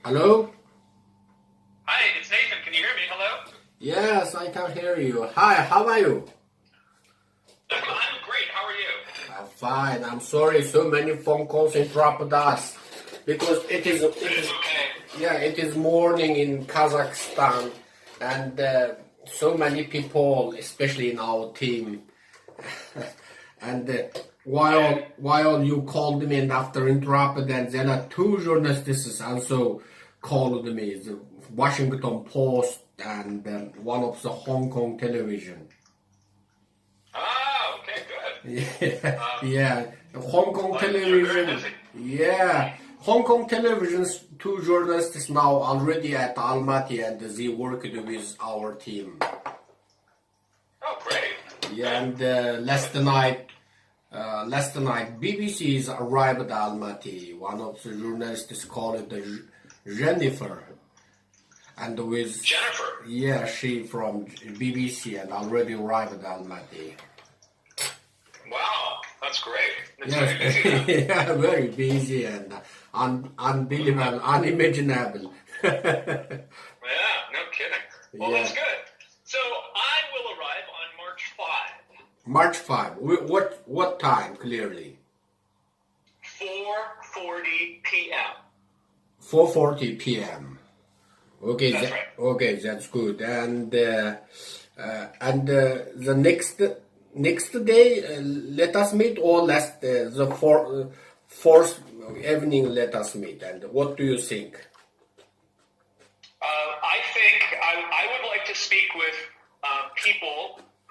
Hello? Hi, it's Nathan. Can you hear me? Hello? Yes, I can hear you. Hi, how are you? I'm great. How are you? I'm fine. I'm sorry so many phone calls interrupted us because it is Okay. it is morning in Kazakhstan and so many people, especially in our team. And while you called me and after interrupted, and then two journalists also called me, the Washington Post and one of the Hong Kong television. Ah, okay, good. Yeah, Hong Kong television. Yeah, Hong Kong television's two journalists now already at Almaty and they worked with our team. Oh, great. Yeah, and last night BBC's arrived at Almaty. One of the journalists called it Jennifer, and with Jennifer. she from BBC and already arrived at Almaty. Wow, that's great. It's Yes, very busy. yeah, very busy and unbelievable, unimaginable. Yeah, no kidding. Well, Yeah. that's good. So I will arrive on March 5, March 5. What time? Clearly. 4:40 p.m. 4:40 p.m. Okay, That's right. Okay, that's good. And the next day, let us meet, or the fourth evening, let us meet. And what do you think? I think I would like to speak with people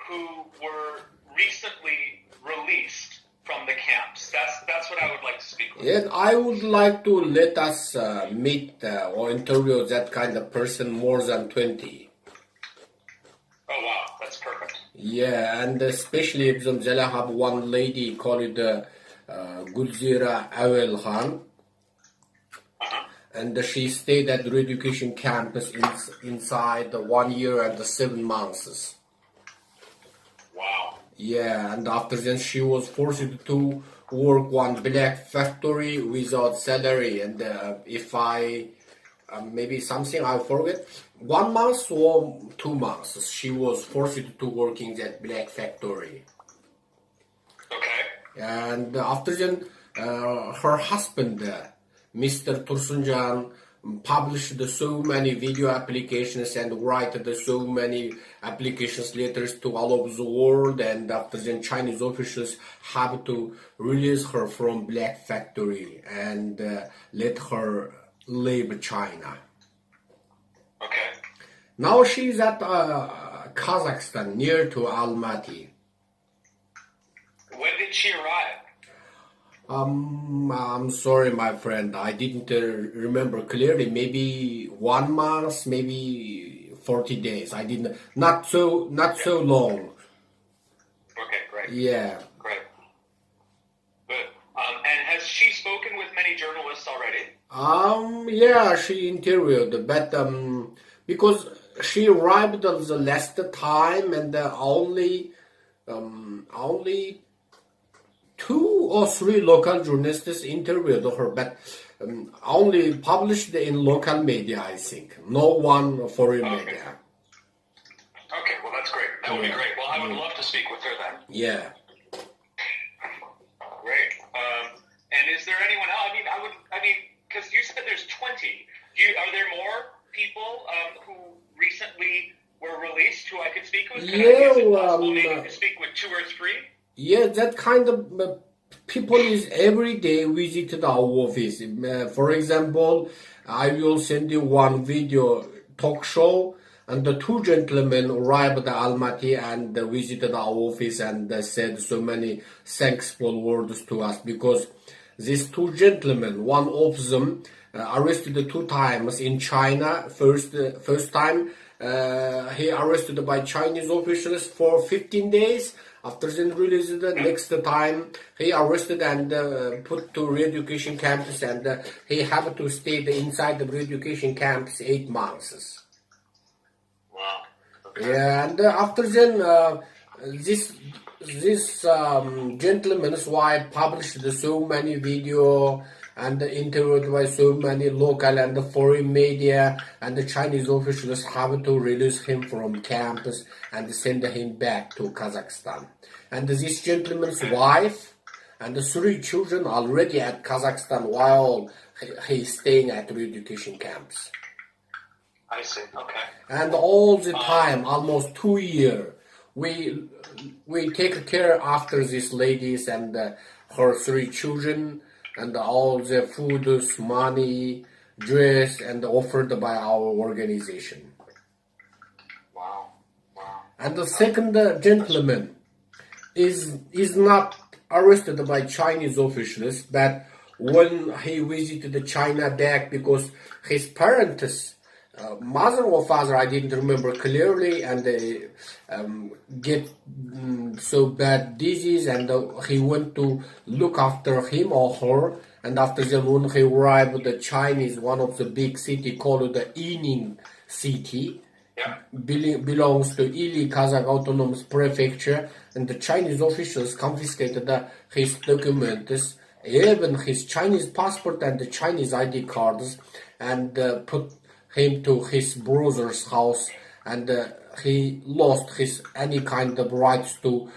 who were recently released from the camps. That's what I would like to speak with. And I would like to let us meet or interview that kind of person more than 20. Oh, wow. That's perfect. Yeah, and especially if Zamzala have one lady called Gulzira Awel Khan. And she stayed at the education campus inside 1 year and 7 months. Wow. Yeah, and after then she was forced to work one black factory without salary. And if I, maybe something I forget, 1 month or 2 months, she was forced to work in that black factory. Okay. And after then, her husband, Mr. Tursunjan, published so many video applications and write so many applications letters to all over the world, and after then Chinese officials have to release her from black factory and let her leave China. Okay. Now she's at Kazakhstan, near to Almaty. When did she arrive? I'm sorry, my friend. I didn't remember clearly. Maybe 1 month, maybe 40 days. I didn't. Not so long. Okay, great. Yeah. Great. Good. And has she spoken with many journalists already? Yeah, she interviewed, but because she arrived at the last time and only 2 or 3 local journalists interviewed her, but only published in local media, I think. No one foreign media. Okay, well that's great. That would be great. Well, I would love to speak with her then. Yeah. Great. And is there anyone else? I mean, because you said there's 20. Are there more people who recently were released who I could speak with? Is it possible maybe to speak with 2 or 3? Yeah, that kind of people is every day visited our office. For example, I will send you one video talk show, and the 2 gentlemen arrived at Almaty and visited our office and said so many thankful words to us, because these 2 gentlemen, one of them arrested 2 times in China. First time he arrested by Chinese officials for 15 days. After then released, the next time he arrested and put to re-education campus, and he had to stay inside the re-education campus 8 months. Wow. Okay. Yeah, and after then this gentleman's wife published so many video and interviewed by so many local and foreign media, and the Chinese officials have to release him from campus and send him back to Kazakhstan. And this gentleman's wife and the 3 children already at Kazakhstan while he's staying at re-education camps. I see. Okay. And all the time, almost 2 years, we take care after these ladies and her 3 children, and all the food, money, dress, and offered by our organization. Wow. And the second gentleman is not arrested by Chinese officials, but when he visited China back because his parents, mother or father, I didn't remember clearly, and they get so bad disease, and he went to look after him or her, and after that when he arrived the Chinese, one of the big city called the Yining city, belongs to Ili Kazakh Autonomous Prefecture, and the Chinese officials confiscated his documents, even his Chinese passport and the Chinese ID cards, and put him to his brother's house, and he lost his any kind of rights to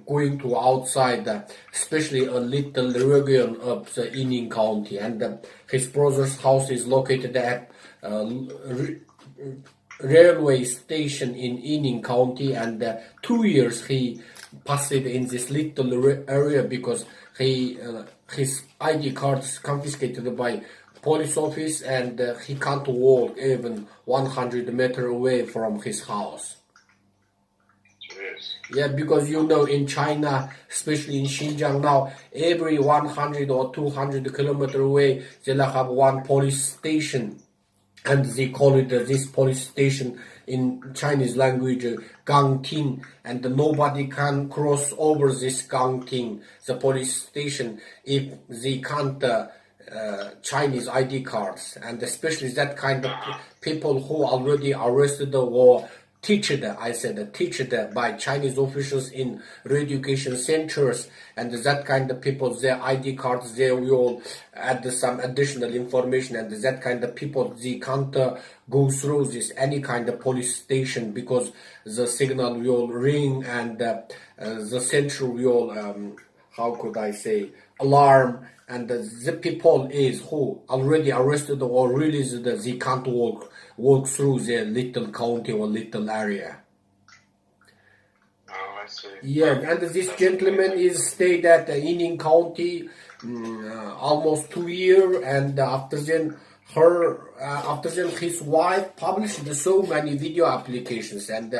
going to outside, especially a little region of the Yining County, and his brother's house is located at railway station in Yining County, and 2 years he passed in this little area because his ID card is confiscated by police office, and he can't walk even 100 meters away from his house. Jeez. Yeah, because in China, especially in Xinjiang now, every 100 or 200 kilometers away, they have one police station, and they call it this police station in Chinese language Gangting, and nobody can cross over this Gangting, the police station, if they can't Chinese ID cards, and especially that kind of people who already arrested or teached by Chinese officials in re-education centers, and that kind of people, their ID cards, they will add some additional information, and that kind of people, they can't go through this any kind of police station because the signal will ring, and the central will how could I say, alarm, and the people is who already arrested or released, they can't walk through the little county or little area. Oh, I see. Yeah, and this gentleman is stayed at Yining County almost 2 years, and after then his wife published so many video applications, and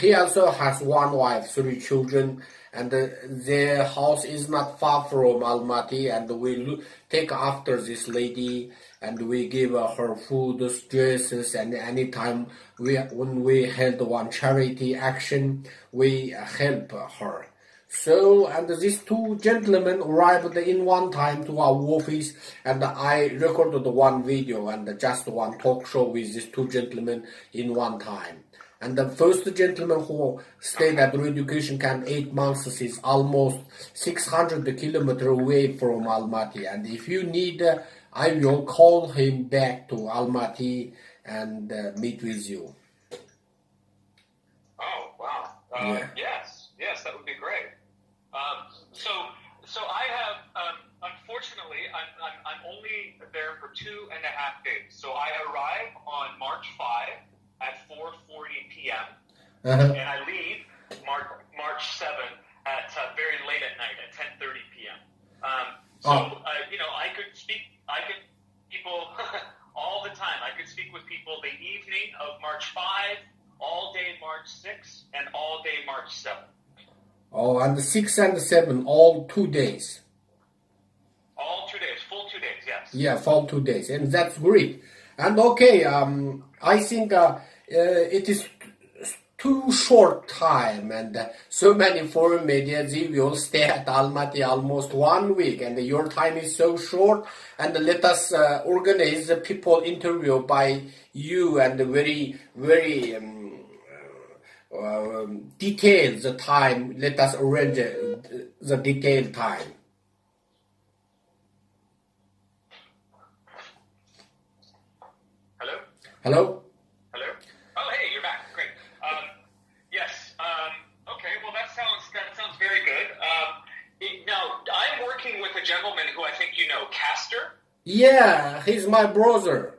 he also has 1 wife, 3 children, and their house is not far from Almaty, and we take after this lady, and we give her food, dresses, and anytime when we held one charity action, we help her. So, and these 2 gentlemen arrived in one time to our office, and I recorded 1 video and just 1 talk show with these 2 gentlemen in one time. And the first gentleman who stayed at re-education camp 8 months is almost 600 kilometers away from Almaty. And if you need, I will call him back to Almaty and meet with you. Oh, wow. Yeah. Yes, that would be great. So I have, unfortunately, I'm only there for 2.5 days. So I arrive on March 5 at 4:40 p.m. And I leave March 7 at very late at night at 10:30 p.m. I could speak. People all the time. I could speak with people the evening of March 5, all day March 6, and all day March 7. Oh, and the 6 and the 7, all 2 days. All 2 days, full 2 days, yes. Yeah, full 2 days, and that's great. And okay, I think it is too short time, and so many foreign media, they will stay at Almaty almost 1 week, and your time is so short, and let us organize the people interview by you, and very, very detail the time. Let us arrange the detailed time. Hello? Hello? Oh, hey, you're back. Great. Yes. Okay. Well, that sounds very good. Now, I'm working with a gentleman who I think you know, Castor. Yeah, he's my brother.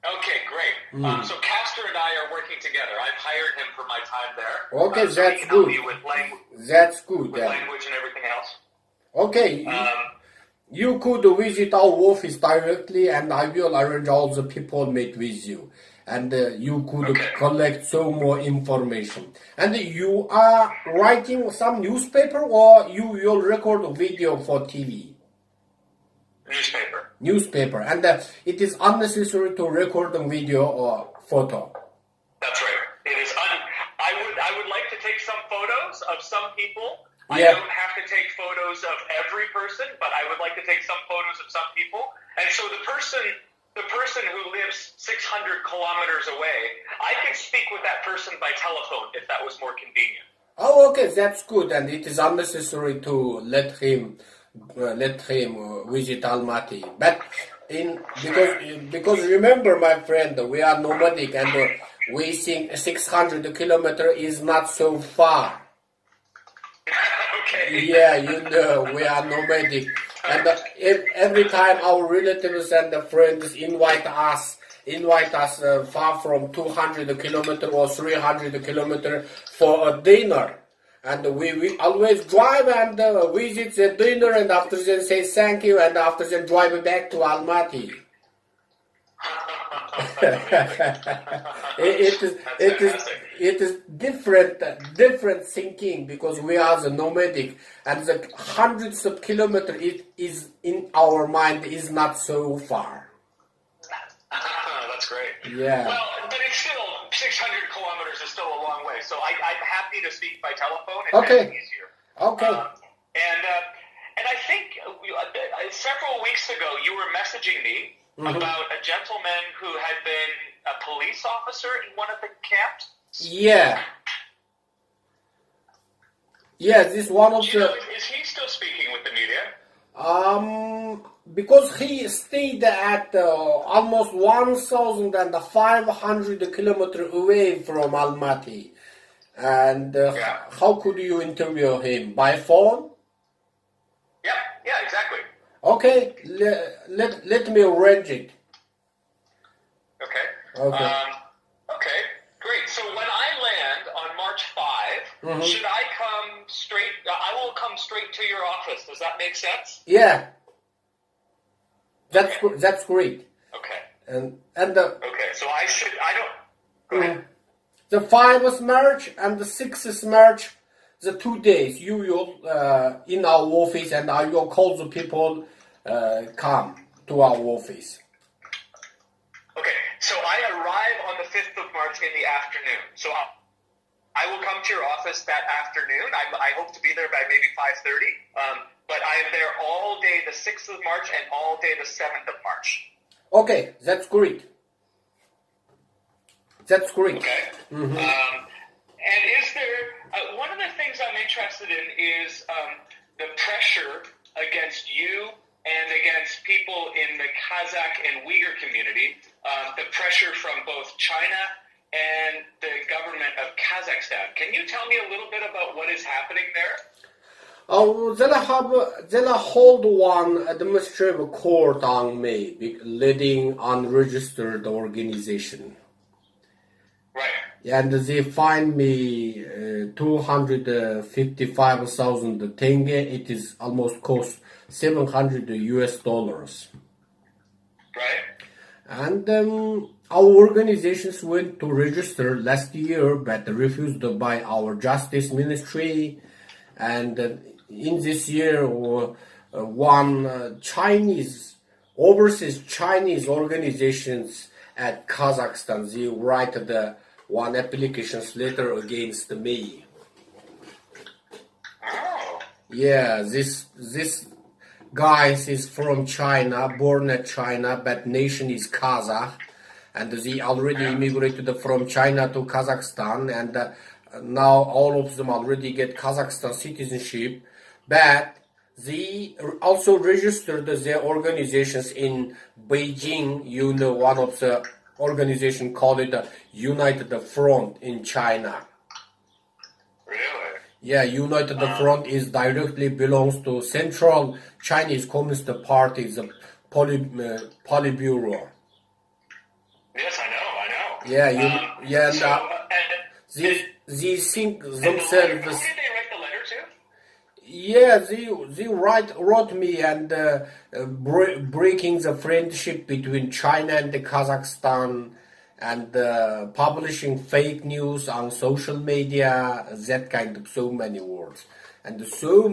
Okay, great. So Castor and I are working together. I've hired him for my time there. Okay, so that's he can help good. you with That's good. with language and everything else. Okay, you could visit our office directly, and I will arrange all the people meet with you. And you could collect some more information. And you are writing some newspaper, or you will record a video for TV? Newspaper. And it is unnecessary to record a video or photo. That's right. It is. I would like to take some photos of some people. Yeah. I don't have to take photos of every person, but I would like to take some photos of some people. And so the person who lives 600 kilometers away, I could speak with that person by telephone if that was more convenient. Oh, okay, that's good. And it is unnecessary to let him visit Almaty. But because remember, my friend, we are nomadic, and we think 600 kilometers is not so far. Okay. Yeah, you know, we are nomadic. And every time our relatives and friends invite us far from 200 kilometers or 300 kilometers for a dinner. And we always drive and visit the dinner, and after then say thank you, and after then drive back to Almaty. It is different thinking, because we are the nomadic, and the hundreds of kilometers it is in our mind is not so far. That's great. Yeah. Well, but it's still 600 kilometers is still a long way, so I'm happy to speak by telephone. It's easier. Okay. And I think several weeks ago you were messaging me about a gentleman who had been a police officer in one of the camps. Yeah. Yeah, this one of the. Is he still speaking with the media? Because he stayed at almost 1,500 kilometers away from Almaty. And how could you interview him? By phone? Yeah, exactly. Okay, let me arrange it. Okay. Okay, great. So when I land on March 5, should I come straight? I will come straight to your office. Does that make sense? Yeah. That's great. Okay. And the. Okay, so go ahead. The 5th March and the 6th March, the 2 days, you will in our office, and I will call the people come to our office. Okay, so I arrive on the 5th of March in the afternoon. So I will come to your office that afternoon. I hope to be there by maybe 5:30. But I am there all day the 6th of March and all day the 7th of March. Okay, that's great. That's great. Okay. And is there, one of the things I'm interested in is the pressure against you and against people in the Kazakh and Uyghur community, the pressure from both China and the government of Kazakhstan. Can you tell me a little bit about what is happening there? They'll hold one administrative court on me, leading unregistered organization. Right. And they fined me 255,000 tenge. It is almost cost $700 US. Right. And our organizations went to register last year, but refused by our justice ministry. And in this year, one overseas Chinese organizations at Kazakhstan, they write one application letter against me. Oh. Yeah, this guy is from China, born at China, but nation is Kazakh, and they already immigrated from China to Kazakhstan, and now all of them already get Kazakhstan citizenship, but they also registered their organizations in Beijing, one of the organization called it the United Front in China. Really? Yeah, United Front is directly belongs to Central Chinese Communist Party, the Politburo. Yes, I know. Yeah, they think Who themselves. did they write the letter to? Yeah, they wrote me and breaking the friendship between China and Kazakhstan, and publishing fake news on social media, that kind of so many words, and so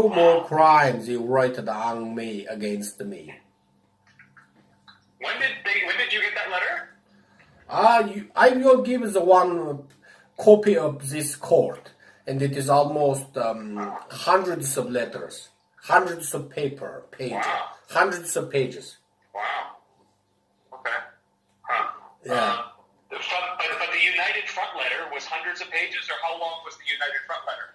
more crimes they wrote on me, against me. When did you get that letter? I will give the one copy of this court, and it is almost hundreds of letters, hundreds of pages, Wow. hundreds of pages. Wow. Okay. Huh. Yeah. But the United Front letter was hundreds of pages, or how long was the United Front letter?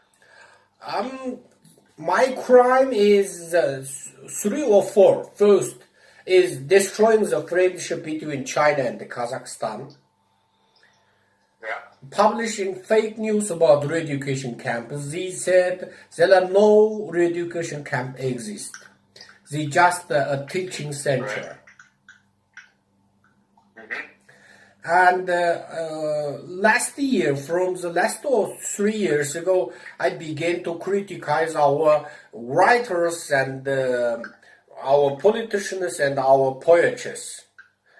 My crime is 3 or 4. First is destroying the friendship between China and Kazakhstan. Yeah. Publishing fake news about re-education camps. They said there are no re-education camp exist. They just a teaching center. And last year, from the last 3 years ago, I began to criticize our writers and our politicians and our poets,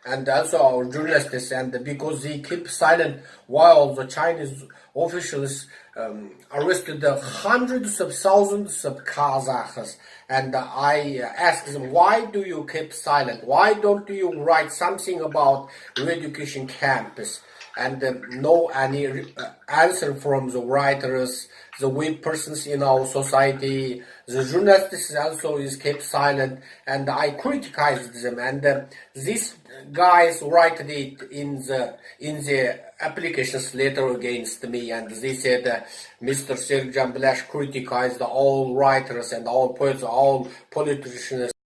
and also our journalists, and because they keep silent while the Chinese officials arrested hundreds of thousands of Kazakhs. And I asked them, why do you keep silent? Why don't you write something about re-education campus? And no any answer from the writers, the weak persons in our society. The journalists also is kept silent, and I criticized them. And these guys write it in the applications letter against me, and they said Mr. Serikjan criticized all writers and all poets, all politicians.